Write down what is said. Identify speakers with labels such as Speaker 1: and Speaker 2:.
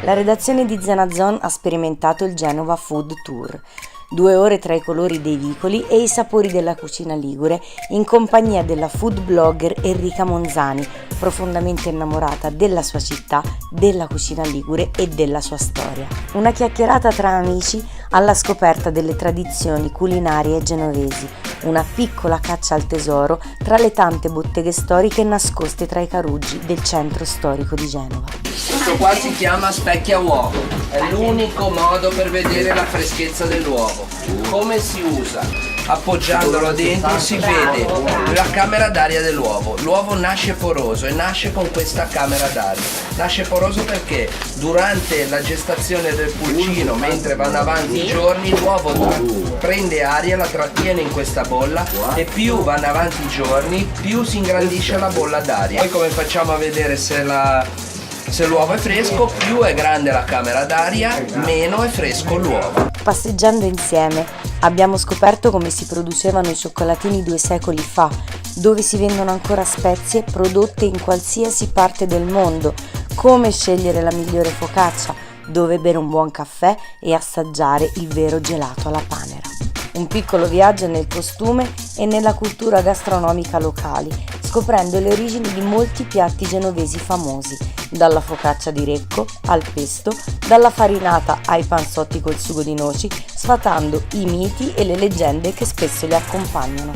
Speaker 1: La redazione di Zena Zone ha sperimentato il Genova Food Tour. 2 ore tra i colori dei vicoli e i sapori della cucina ligure in compagnia della food blogger Enrica Monzani, profondamente innamorata della sua città, della cucina ligure e della sua storia. Una chiacchierata tra amici alla scoperta delle tradizioni culinarie genovesi, una piccola caccia al tesoro tra le tante botteghe storiche nascoste tra i caruggi del centro storico di Genova.
Speaker 2: Questo qua si chiama specchia uovo, è l'unico modo per vedere la freschezza dell'uovo. Come si usa? Appoggiandolo dentro si vede la camera d'aria dell'uovo. L'uovo nasce poroso e nasce con questa camera d'aria. Nasce poroso perché durante la gestazione del pulcino, mentre vanno avanti i giorni, l'uovo prende aria, la trattiene in questa bolla e più vanno avanti i giorni, più si ingrandisce la bolla d'aria. Poi come facciamo a vedere se l'uovo è fresco? Più è grande la camera d'aria, meno è fresco l'uovo.
Speaker 1: Passeggiando insieme abbiamo scoperto come si producevano i cioccolatini 2 secoli fa, dove si vendono ancora spezie prodotte in qualsiasi parte del mondo, come scegliere la migliore focaccia, dove bere un buon caffè e assaggiare il vero gelato alla panera. Un piccolo viaggio nel costume e nella cultura gastronomica locali, scoprendo le origini di molti piatti genovesi famosi, dalla focaccia di Recco al pesto, dalla farinata ai panzotti col sugo di noci, sfatando i miti e le leggende che spesso li accompagnano.